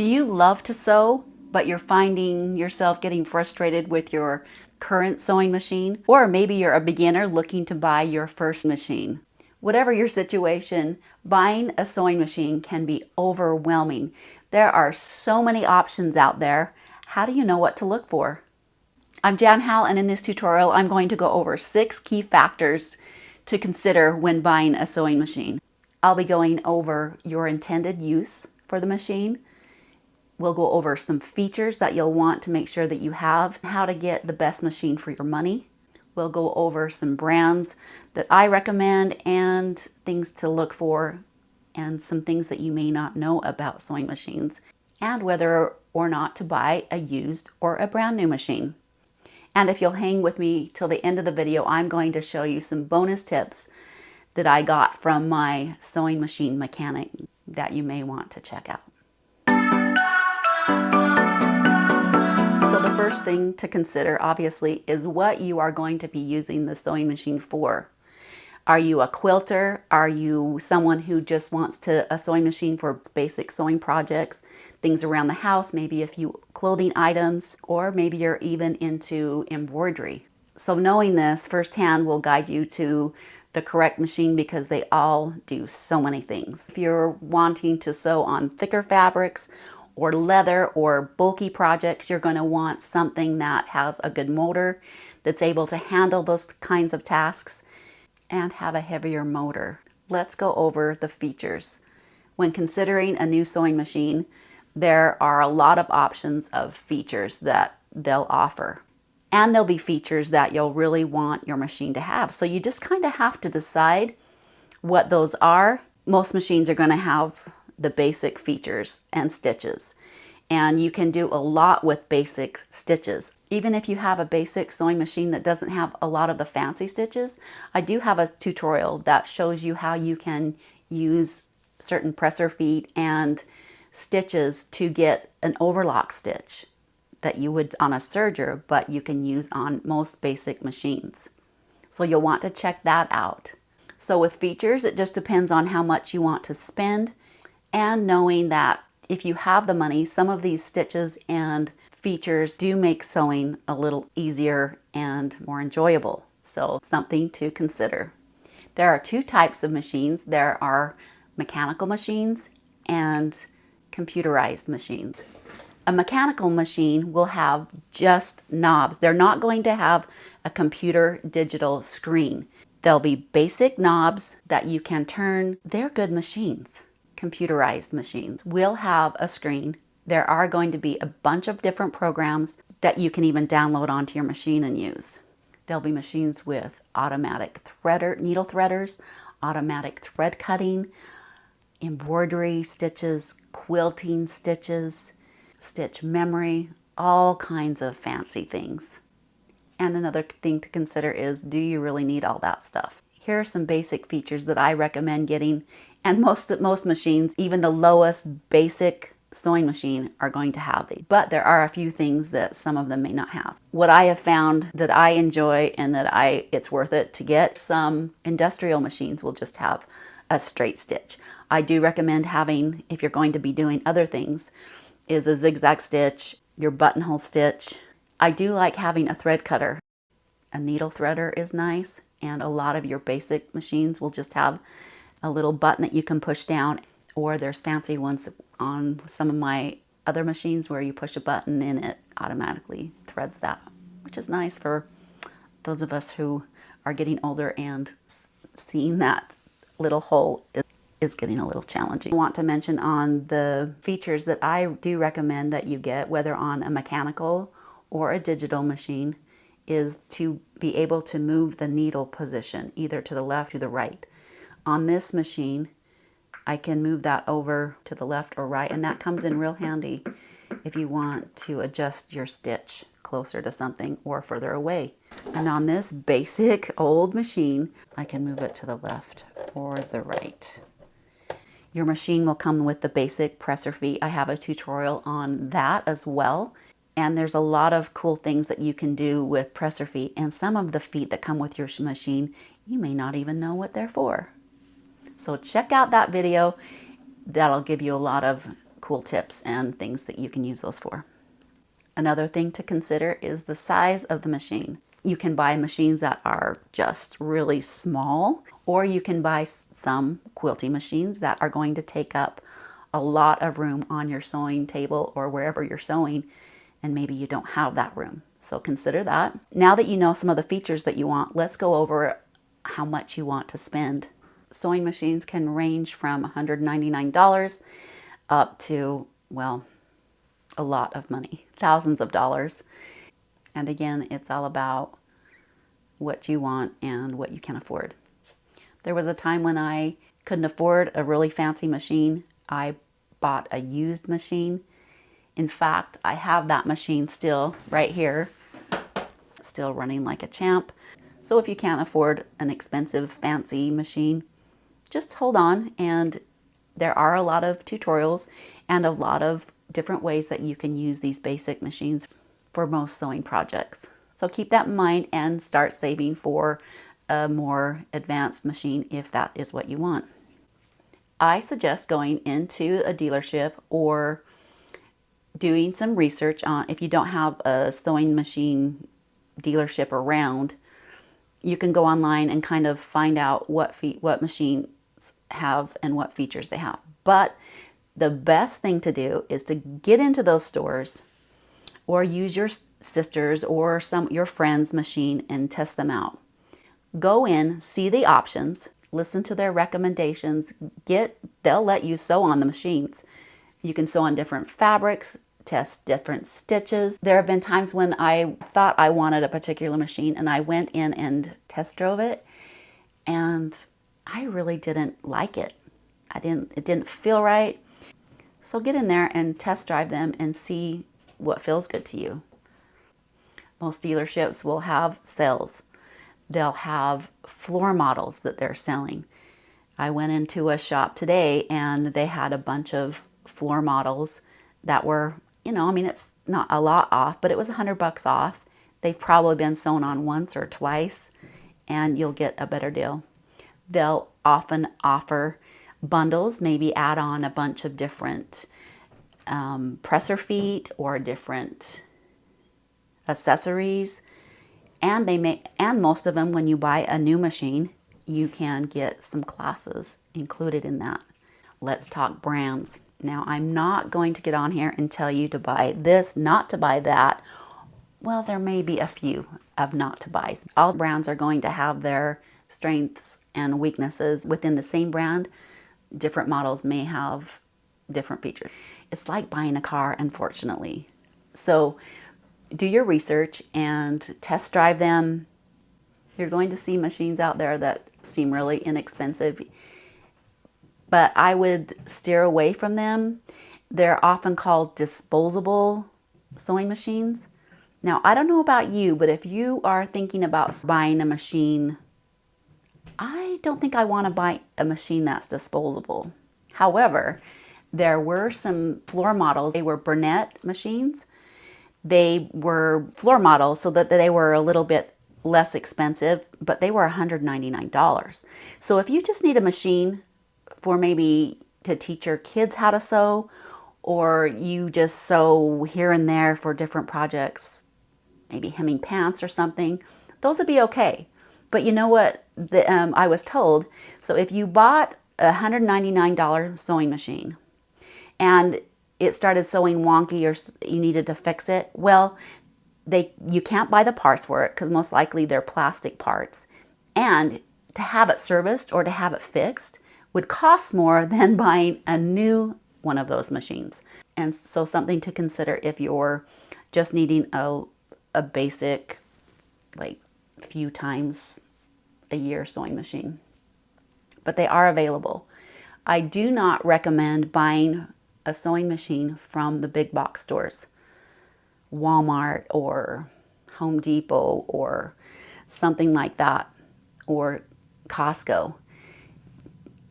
Do you love to sew, but you're finding yourself getting frustrated with your current sewing machine? Or maybe you're a beginner looking to buy your first machine. Whatever your situation, buying a sewing machine can be overwhelming. There are so many options out there. How do you know what to look for? I'm Jan Hal, and in this tutorial, I'm going to go over 6 key factors to consider when buying a sewing machine. I'll be going over your intended use for the machine. We'll go over some features that you'll want to make sure that you have, how to get the best machine for your money. We'll go over some brands that I recommend and things to look for and some things that you may not know about sewing machines and whether or not to buy a used or a brand new machine. And if you'll hang with me till the end of the video, I'm going to show you some bonus tips that I got from my sewing machine mechanic that you may want to check out. So the first thing to consider, obviously, is what you are going to be using the sewing machine for. Are you a quilter? Are you someone who just wants a sewing machine for basic sewing projects, things around the house, maybe a few clothing items, or maybe you're even into embroidery? So knowing this firsthand will guide you to the correct machine because they all do so many things. If you're wanting to sew on thicker fabrics or leather or bulky projects, you're going to want something that has a good motor that's able to handle those kinds of tasks and have a heavier motor. Let's go over the features. When considering a new sewing machine, there are a lot of options of features that they'll offer. And there'll be features that you'll really want your machine to have. So you just kind of have to decide what those are. Most machines are going to have the basic features and stitches. And you can do a lot with basic stitches. Even if you have a basic sewing machine that doesn't have a lot of the fancy stitches, I do have a tutorial that shows you how you can use certain presser feet and stitches to get an overlock stitch that you would on a serger, but you can use on most basic machines. So you'll want to check that out. So with features, it just depends on how much you want to spend and knowing that if you have the money, some of these stitches and features do make sewing a little easier and more enjoyable. So something to consider. There are 2 types of machines. There are mechanical machines and computerized machines. A mechanical machine will have just knobs. They're not going to have a computer digital screen. There'll be basic knobs that you can turn. They're good machines. Computerized machines will have a screen. There are going to be a bunch of different programs that you can even download onto your machine and use. There'll be machines with automatic needle threaders, automatic thread cutting, embroidery stitches, quilting stitches, stitch memory, all kinds of fancy things. And another thing to consider is, do you really need all that stuff? Here are some basic features that I recommend getting, and most machines, even the lowest basic sewing machine, are going to have these. But there are a few things that some of them may not have. What I have found that I enjoy and that it's worth it to get, some industrial machines will just have a straight stitch. I do recommend having, if you're going to be doing other things, is a zigzag stitch, your buttonhole stitch. I do like having a thread cutter. A needle threader is nice, and a lot of your basic machines will just have a little button that you can push down, or there's fancy ones on some of my other machines where you push a button and it automatically threads that, which is nice for those of us who are getting older and seeing that little hole is getting a little challenging. I want to mention on the features that I do recommend that you get, whether on a mechanical or a digital machine, is to be able to move the needle position either to the left or the right. On this machine, I can move that over to the left or right, and that comes in real handy if you want to adjust your stitch closer to something or further away. And on this basic old machine, I can move it to the left or the right. Your machine will come with the basic presser feet. I have a tutorial on that as well. And there's a lot of cool things that you can do with presser feet. And some of the feet that come with your machine, you may not even know what they're for. So check out that video. That'll give you a lot of cool tips and things that you can use those for. Another thing to consider is the size of the machine. You can buy machines that are just really small, or you can buy some quilting machines that are going to take up a lot of room on your sewing table or wherever you're sewing, and maybe you don't have that room. So consider that. Now that you know some of the features that you want, let's go over how much you want to spend. Sewing machines can range from $199 up to, well, a lot of money, thousands of dollars. And again, it's all about what you want and what you can afford. There was a time when I couldn't afford a really fancy machine. I bought a used machine. In fact, I have that machine still right here, still running like a champ. So if you can't afford an expensive, fancy machine, just hold on. And there are a lot of tutorials and a lot of different ways that you can use these basic machines for most sewing projects. So keep that in mind and start saving for a more advanced machine if that is what you want. I suggest going into a dealership or doing some research on, if you don't have a sewing machine dealership around, you can go online and kind of find out what machines have and what features they have. But the best thing to do is to get into those stores or use your sister's or your friend's machine and test them out. Go in, see the options, listen to their recommendations, they'll let you sew on the machines. You can sew on different fabrics, test different stitches. There have been times when I thought I wanted a particular machine and I went in and test drove it, and I really didn't like it. It didn't feel right. So get in there and test drive them and see what feels good to you. Most dealerships will have sales. They'll have floor models that they're selling. I went into a shop today and they had a bunch of floor models that were, it's not a lot off, but it was $100 off. They've probably been sewn on once or twice, and you'll get a better deal. They'll often offer bundles, maybe add on a bunch of different presser feet or different accessories. And most of them, when you buy a new machine, you can get some classes included in that. Let's talk brands. Now, I'm not going to get on here and tell you to buy this, not to buy that. Well, there may be a few of not to buys. All brands are going to have their strengths and weaknesses within the same brand. Different models may have different features. It's like buying a car, unfortunately. So do your research and test drive them. You're going to see machines out there that seem really inexpensive, but I would steer away from them. They're often called disposable sewing machines. Now, I don't know about you, but if you are thinking about buying a machine, I don't think I want to buy a machine that's disposable. However, there were some floor models. They were Burnett machines. They were floor models so that they were a little bit less expensive, but they were $199. So if you just need a machine for maybe to teach your kids how to sew, or you just sew here and there for different projects, maybe hemming pants or something, those would be okay. But you know what I was told? So if you bought a $199 sewing machine and it started sewing wonky or you needed to fix it, well, you can't buy the parts for it because most likely they're plastic parts. And to have it serviced or to have it fixed would cost more than buying a new one of those machines. And so something to consider if you're just needing a basic, like few times a year sewing machine. But they are available. I do not recommend buying a sewing machine from the big box stores, Walmart or Home Depot or something like that, or Costco.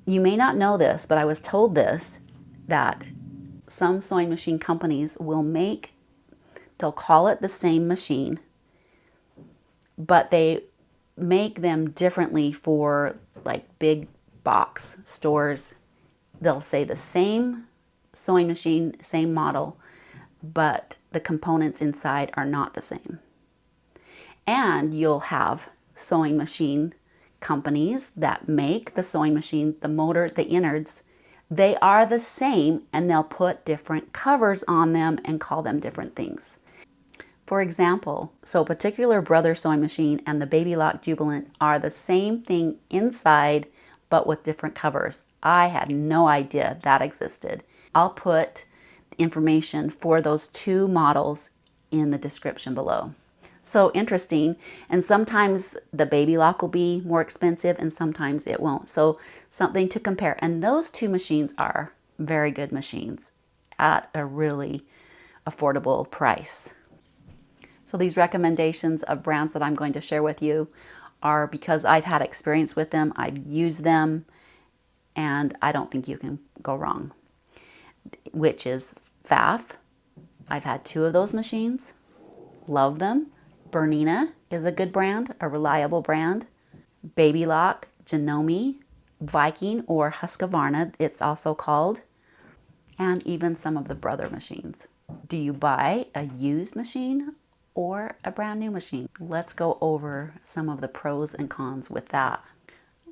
You may not know this, but I was told this, that some sewing machine companies they'll call it the same machine, but they make them differently for like big box stores. They'll say the same sewing machine, same model, but the components inside are not the same. And you'll have sewing machine companies that make the sewing machine, the motor, the innards. They are the same, and they'll put different covers on them and call them different things. For example, so particular Brother sewing machine and the Babylock Jubilant are the same thing inside, but with different covers. I had no idea that existed. I'll put information for those two models in the description below. So interesting, and sometimes the Babylock will be more expensive and sometimes it won't. So something to compare. And those two machines are very good machines at a really affordable price. So these recommendations of brands that I'm going to share with you are because I've had experience with them, I've used them, and I don't think you can go wrong. Which is Pfaff. I've had 2 of those machines. Love them. Bernina is a good brand, a reliable brand. Babylock, Janome, Viking, or Husqvarna, it's also called. And even some of the Brother machines. Do you buy a used machine or a brand new machine? Let's go over some of the pros and cons with that.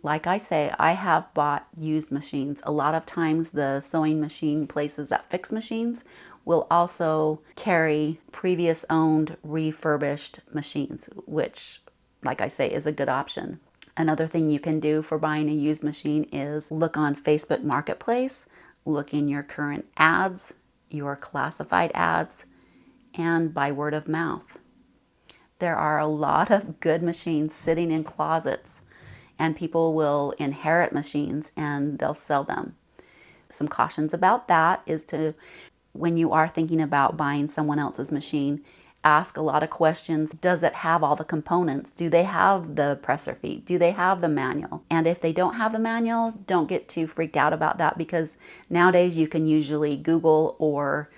Like I say, I have bought used machines. A lot of times the sewing machine places that fix machines will also carry previous owned refurbished machines, which, like I say, is a good option. Another thing you can do for buying a used machine is look on Facebook Marketplace, look in your current ads, your classified ads, and by word of mouth. There are a lot of good machines sitting in closets, and people will inherit machines and they'll sell them. Some cautions about that is to, when you are thinking about buying someone else's machine, ask a lot of questions. Does it have all the components? Do they have the presser feet? Do they have the manual? And if they don't have the manual, don't get too freaked out about that, because nowadays you can usually Google or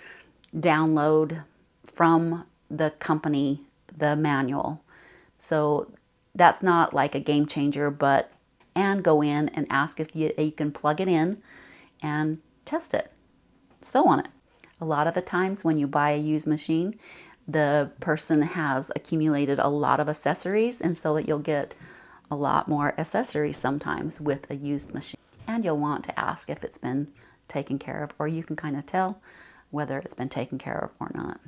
download from the company the manual. So that's not like a game changer, but and go in and ask if you can plug it in and test it. Sew on it. A lot of the times when you buy a used machine, the person has accumulated a lot of accessories, and so that you'll get a lot more accessories sometimes with a used machine. And you'll want to ask if it's been taken care of, or you can kind of tell whether it's been taken care of or not.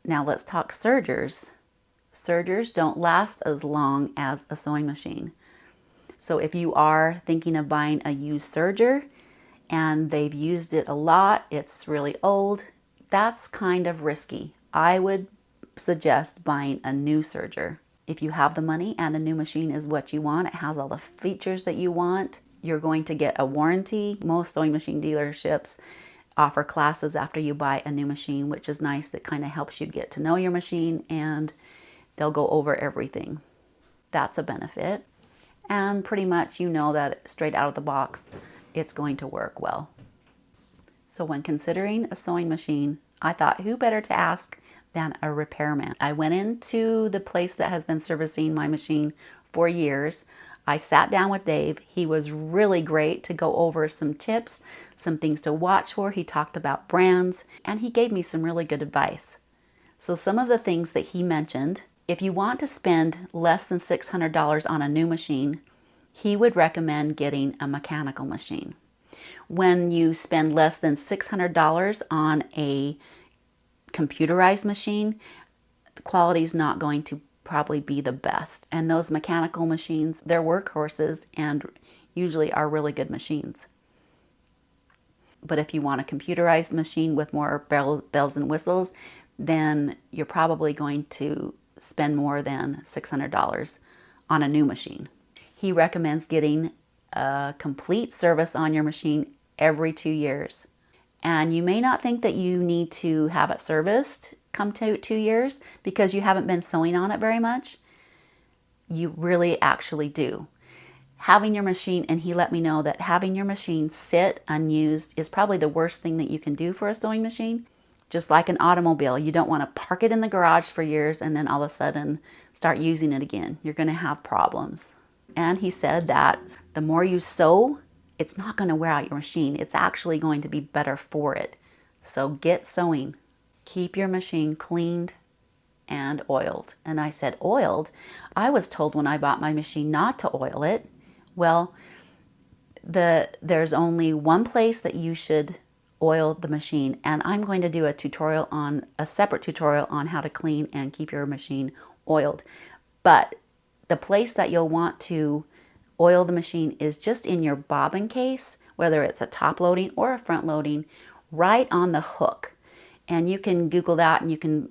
Now let's talk Sergers. Sergers don't last as long as a sewing machine. So if you are thinking of buying a used Serger and they've used it a lot, it's really old, that's kind of risky. I would suggest buying a new Serger. If you have the money and a new machine is what you want, it has all the features that you want, you're going to get a warranty. Most sewing machine dealerships offer classes after you buy a new machine, which is nice. That kind of helps you get to know your machine, and they'll go over everything. That's a benefit. And pretty much you know that straight out of the box, it's going to work well. So when considering a sewing machine, I thought who better to ask than a repairman. I went into the place that has been servicing my machine for years. I sat down with Dave. He was really great to go over some tips, some things to watch for. He talked about brands, and he gave me some really good advice. So some of the things that he mentioned: if you want to spend less than $600 on a new machine, he would recommend getting a mechanical machine. When you spend less than $600 on a computerized machine, the quality is not going to probably be the best. And those mechanical machines, they're workhorses and usually are really good machines. But if you want a computerized machine with more bells and whistles, then you're probably going to spend more than $600 on a new machine. He recommends getting a complete service on your machine every 2 years. And you may not think that you need to have it serviced come to 2 years because you haven't been sewing on it very much. You really actually do. Having your machine, and he let me know that having your machine sit unused is probably the worst thing that you can do for a sewing machine. Just like an automobile, you don't want to park it in the garage for years and then all of a sudden start using it again. You're going to have problems. And he said that the more you sew it's not going to wear out your machine. It's actually going to be better for it. So get sewing. Keep your machine cleaned and oiled. And I said oiled. I was told when I bought my machine not to oil it. Well, there's only one place that you should oil the machine, and I'm going to do a separate tutorial on how to clean and keep your machine oiled. But the place that you'll want to oil the machine is just in your bobbin case, whether it's a top loading or a front loading, right on the hook. And you can Google that and you can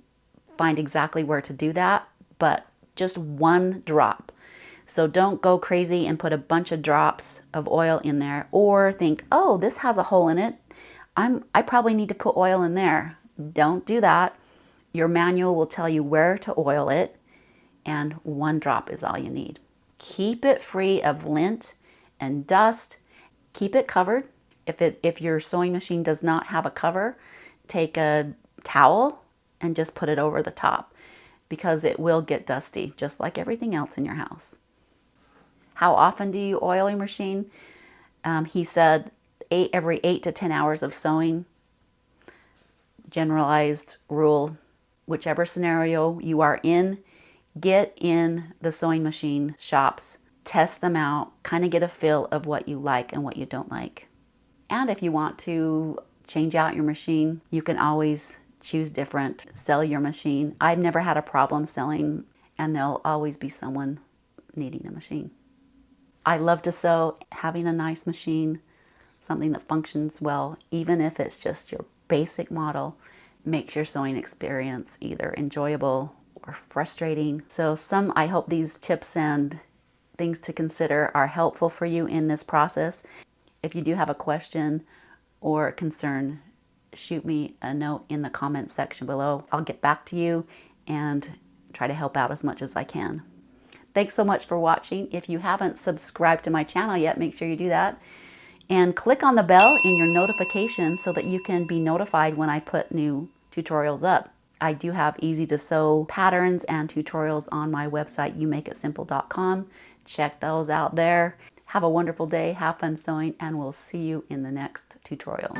find exactly where to do that, but just one drop. So don't go crazy and put a bunch of drops of oil in there, or think, oh, this has a hole in it, I probably need to put oil in there. Don't do that. Your manual will tell you where to oil it, and one drop is all you need. Keep it free of lint and dust. Keep it covered. If your sewing machine does not have a cover, take a towel and just put it over the top, because it will get dusty just like everything else in your house. How often do you oil your machine? He said every 8 to 10 hours of sewing. Generalized rule, whichever scenario you are in, get in the sewing machine shops, test them out, kind of get a feel of what you like and what you don't like. And if you want to change out your machine, you can always choose different, sell your machine. I've never had a problem selling, and there'll always be someone needing a machine. I love to sew. Having a nice machine, something that functions well, even if it's just your basic model, makes your sewing experience either enjoyable or frustrating. So I hope these tips and things to consider are helpful for you in this process. If you do have a question or concern, shoot me a note in the comments section below. I'll get back to you and try to help out as much as I can. Thanks so much for watching. If you haven't subscribed to my channel yet, make sure you do that. And click on the bell in your notifications so that you can be notified when I put new tutorials up. I do have easy to sew patterns and tutorials on my website, youmakeitsimple.com. Check those out there. Have a wonderful day, have fun sewing, and we'll see you in the next tutorial.